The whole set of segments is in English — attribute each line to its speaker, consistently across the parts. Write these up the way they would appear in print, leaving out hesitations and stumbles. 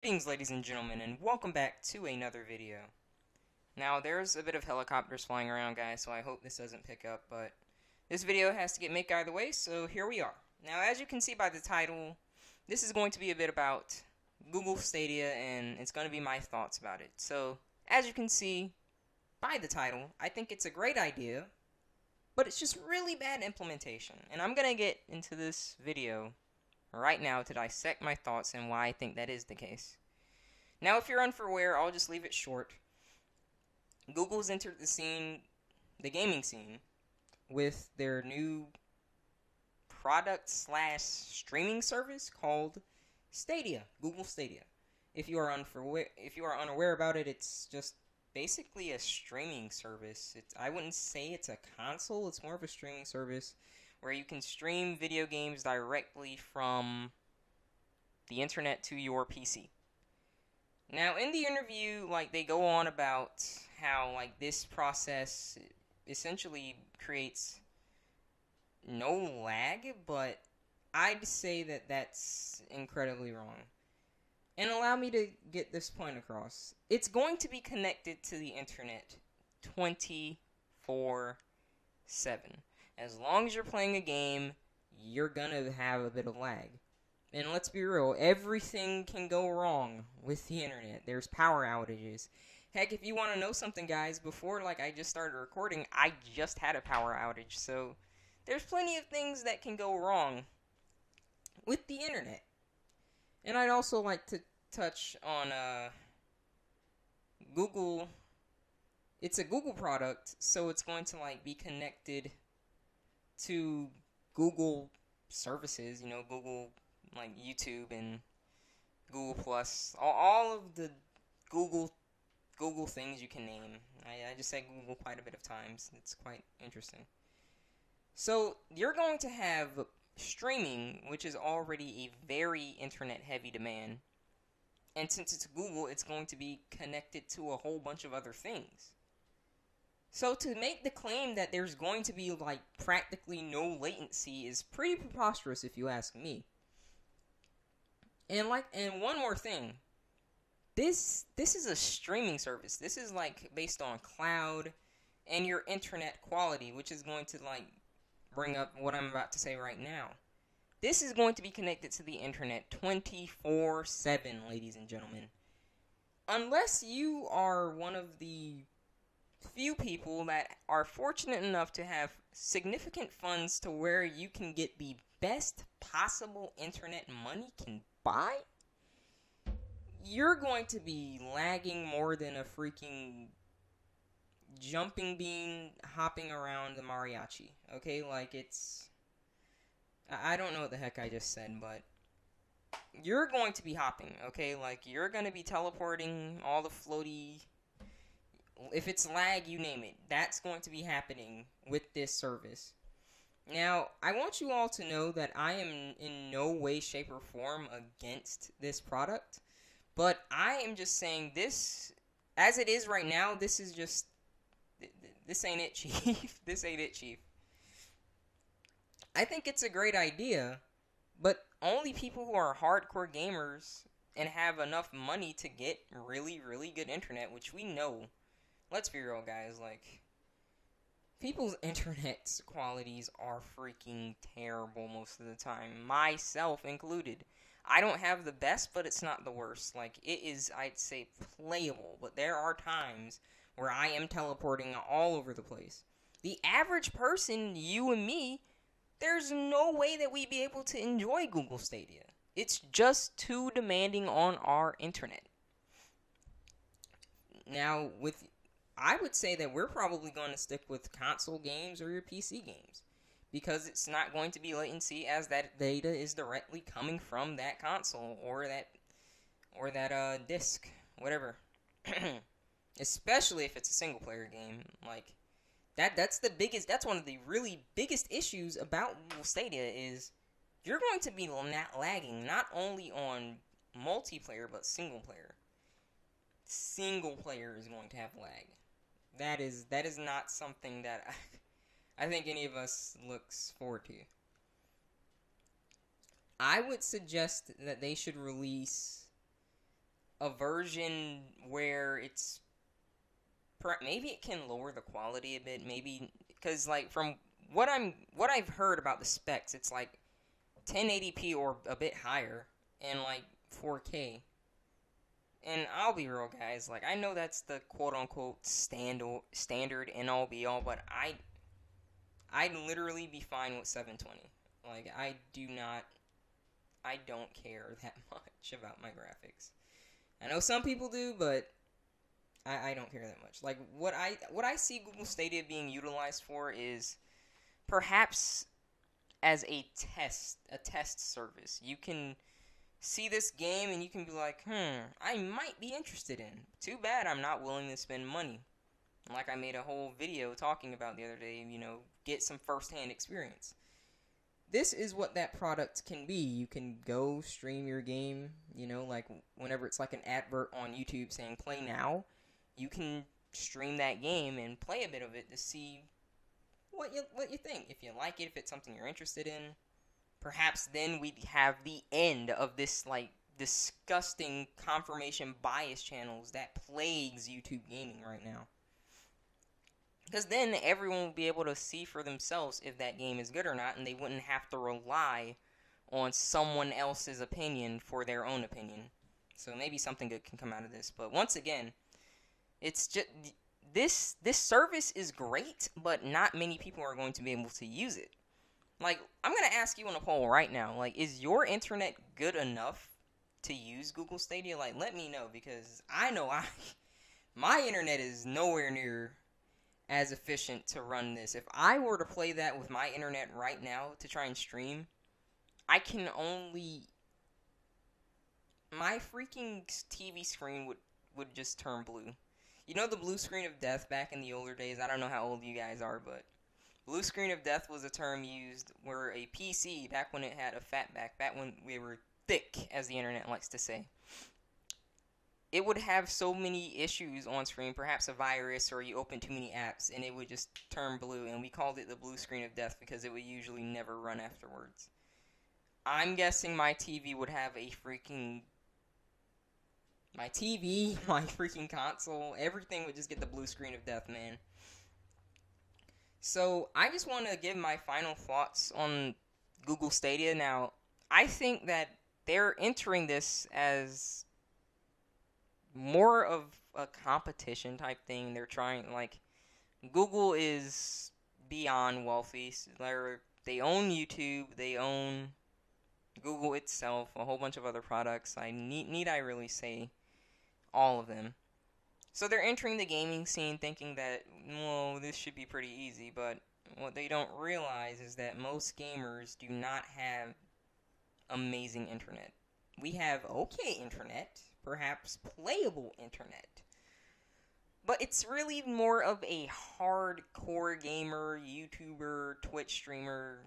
Speaker 1: Greetings, ladies and gentlemen, and welcome back to another video. Now, there's a bit of helicopters flying around, guys, so I hope this doesn't pick up, but this video has to get made either way, so here we are. Now, as you can see by the title, this is going to be a bit about Google Stadia, and it's going to be my thoughts about it. So, as you can see by the title, I think it's a great idea, but it's just really bad implementation, and I'm going to get into this video right now to dissect my thoughts and why I think that is the case. Now, if you're unaware, I'll just leave it short. Google's entered the scene, the gaming scene, with their new product slash streaming service called Stadia, Google Stadia. If you are unaware about it, it's just basically a streaming service. I wouldn't say it's a console, it's more of a streaming service where you can stream video games directly from the internet to your PC. Now, in the interview, they go on about how, this process essentially creates no lag, but I'd say that that's incredibly wrong. And allow me to get this point across. It's going to be connected to the internet 24/7. As long as you're playing a game, you're gonna have a bit of lag. And let's be real, everything can go wrong with the internet. There's power outages. Heck, if you want to know something, guys, before I just started recording, I just had a power outage. So there's plenty of things that can go wrong with the internet. And I'd also like to touch on Google. It's a Google product, so it's going to be connected to Google services, Google YouTube and Google Plus, all of the Google things you can name. I just say Google quite a bit of times. It's quite interesting. So you're going to have streaming, which is already a very internet heavy demand, and since it's Google, it's going to be connected to a whole bunch of other things. So to make the claim that there's going to be practically no latency is pretty preposterous if you ask me. And one more thing. This is a streaming service. This is based on cloud and your internet quality, which is going to bring up what I'm about to say right now. This is going to be connected to the internet 24/7, ladies and gentlemen. Unless you are one of the few people that are fortunate enough to have significant funds to where you can get the best possible internet money can buy, you're going to be lagging more than a freaking jumping bean hopping around the mariachi. Okay, I don't know what the heck I just said, but you're going to be hopping, okay? You're going to be teleporting all the floaty. If it's lag, you name it. That's going to be happening with this service. Now, I want you all to know that I am in no way, shape, or form against this product. But I am just saying this, as it is right now, this is just, this ain't it, Chief. This ain't it, Chief. I think it's a great idea, but only people who are hardcore gamers and have enough money to get really, really good internet, which we know. Let's be real, guys, people's internet qualities are freaking terrible most of the time, myself included. I don't have the best, but it's not the worst. It is, I'd say, playable, but there are times where I am teleporting all over the place. The average person, you and me, there's no way that we'd be able to enjoy Google Stadia. It's just too demanding on our internet. Now, I would say that we're probably going to stick with console games or your PC games, because it's not going to be latency, as that data is directly coming from that console or that disc, whatever. Especially if it's a single player game. That's one of the really biggest issues about Google Stadia is you're going to be lagging not only on multiplayer but single player. Single player is going to have lag. That is not something that I think any of us looks forward to. I would suggest that they should release a version where it's maybe it can lower the quality a bit, maybe because like from what I've heard about the specs, it's like 1080p or a bit higher and like 4K. And I'll be real, guys, like I know that's the quote unquote standard and all be all, but I'd literally be fine with 720. Like I don't care that much about my graphics. I know some people do, but I don't care that much. Like what I see Google Stadia being utilized for is perhaps as a test service. You can see this game and you can be like, I might be interested in. Too bad I'm not willing to spend money. Like I made a whole video talking about the other day, get some first-hand experience. This is what that product can be. You can go stream your game, like whenever it's like an advert on YouTube saying play now, you can stream that game and play a bit of it to see what you think. If you like it, if it's something you're interested in, perhaps then we'd have the end of this like disgusting confirmation bias channels that plagues YouTube gaming right now. Because then everyone will be able to see for themselves if that game is good or not, and they wouldn't have to rely on someone else's opinion for their own opinion. So maybe something good can come out of this. But once again, it's just this service is great, but not many people are going to be able to use it. Like, I'm going to ask you on a poll right now, like, is your internet good enough to use Google Stadia? Like, let me know, because I know my internet is nowhere near as efficient to run this. If I were to play that with my internet right now to try and stream, I can only... my freaking TV screen would just turn blue. You know the blue screen of death back in the older days? I don't know how old you guys are, but blue screen of death was a term used where a PC, back when it had a fat back when we were thick, as the internet likes to say, it would have so many issues on screen, perhaps a virus or you open too many apps, and it would just turn blue, and we called it the blue screen of death because it would usually never run afterwards. I'm guessing my TV would have a freaking... my TV, my freaking console, everything would just get the blue screen of death, man. So, I just want to give my final thoughts on Google Stadia. Now, I think that they're entering this as more of a competition type thing. They're trying, like, Google is beyond wealthy. They own YouTube, they own Google itself, a whole bunch of other products. Need I really say all of them? So they're entering the gaming scene thinking that, well, this should be pretty easy, but what they don't realize is that most gamers do not have amazing internet. We have okay internet, perhaps playable internet, but it's really more of a hardcore gamer, YouTuber, Twitch streamer,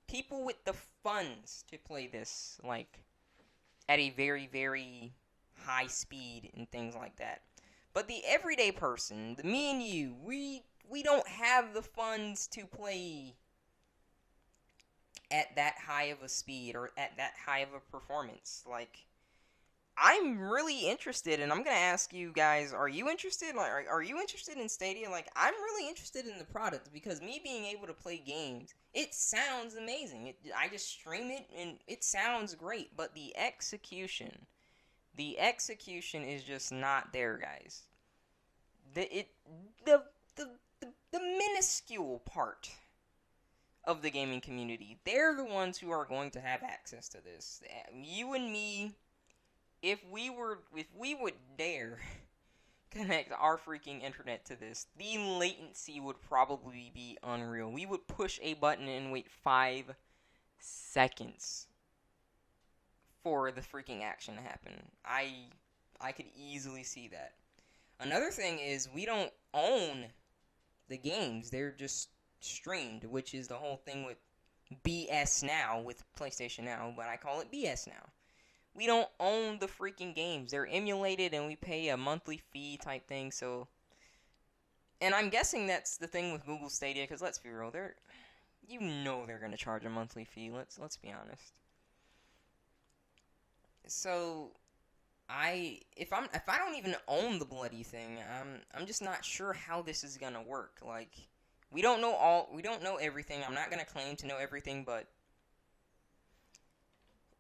Speaker 1: people with the funds to play this, like, at a very, very high speed and things like that. But the everyday person, me and you, we don't have the funds to play at that high of a speed or at that high of a performance. Like, I'm really interested, and I'm going to ask you guys, are you interested? Like, are you interested in Stadia? Like, I'm really interested in the product because me being able to play games, it sounds amazing. I just stream it, and it sounds great, but the execution is just not there, guys. The minuscule part of the gaming community, they're the ones who are going to have access to this. You and me, if we would dare connect our freaking internet to this, the latency would probably be unreal. We would push a button and wait 5 seconds for the freaking action to happen. I could easily see that. Another thing is we don't own the games. They're just streamed, which is the whole thing with BS Now, with PlayStation Now, but I call it BS Now. We don't own the freaking games. They're emulated and we pay a monthly fee type thing, so... And I'm guessing that's the thing with Google Stadia, because let's be real, they're going to charge a monthly fee. Let's be honest. So, if I don't even own the bloody thing, I'm just not sure how this is gonna work. Like, we don't know everything. I'm not gonna claim to know everything, but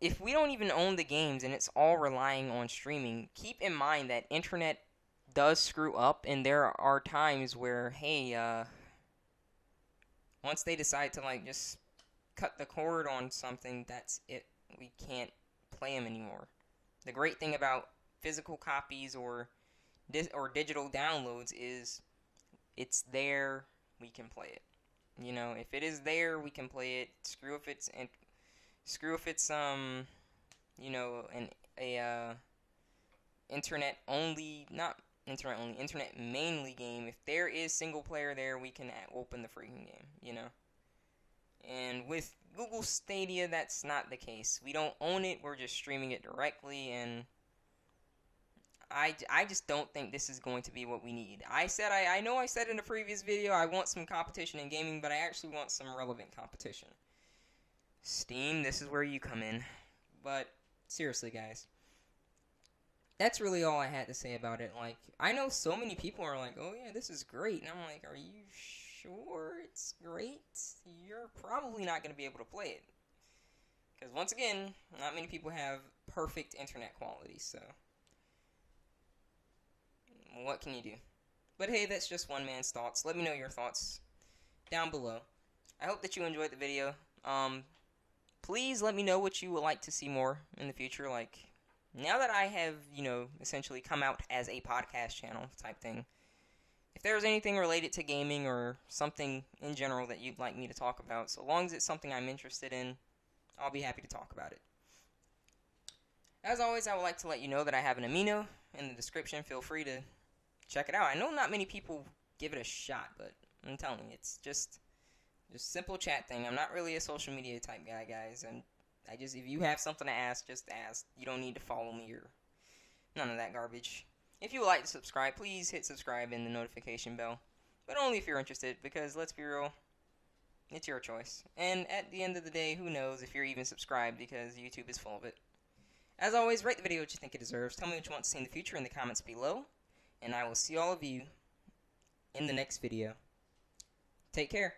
Speaker 1: if we don't even own the games and it's all relying on streaming, keep in mind that internet does screw up, and there are times where, hey, once they decide to like just cut the cord on something, that's it. We can't play them anymore. The great thing about physical copies or digital downloads is it's there. We can play it. You know, if it is there, we can play it. Screw if it's you know, internet only, not internet only, internet mainly game. If there is single player there, we can open the freaking game. You know. And with Google Stadia, that's not the case. We don't own it. We're just streaming it directly, and I just don't think this is going to be what we need. I know I said in a previous video I want some competition in gaming, but I actually want some relevant competition. Steam, this is where you come in. But seriously, guys, that's really all I had to say about it. Like, I know so many people are like, oh yeah, this is great, and I'm like, are you sure it's great? You're probably not going to be able to play it. Because once again, not many people have perfect internet quality, so what can you do? But hey, that's just one man's thoughts. Let me know your thoughts down below. I hope that you enjoyed the video. Please let me know what you would like to see more in the future. Like, now that I have, you know, essentially come out as a podcast channel type thing, if there's anything related to gaming or something in general that you'd like me to talk about, so long as it's something I'm interested in, I'll be happy to talk about it. As always, I would like to let you know that I have an amino in the description. Feel free to check it out. I know not many people give it a shot, but I'm telling you, it's just simple chat thing. I'm not really a social media type guy, guys, and if you have something to ask, just ask. You don't need to follow me or none of that garbage. If you would like to subscribe, please hit subscribe and the notification bell. But only if you're interested, because let's be real, it's your choice. And at the end of the day, who knows if you're even subscribed, because YouTube is full of it. As always, rate the video what you think it deserves. Tell me what you want to see in the future in the comments below. And I will see all of you in the next video. Take care.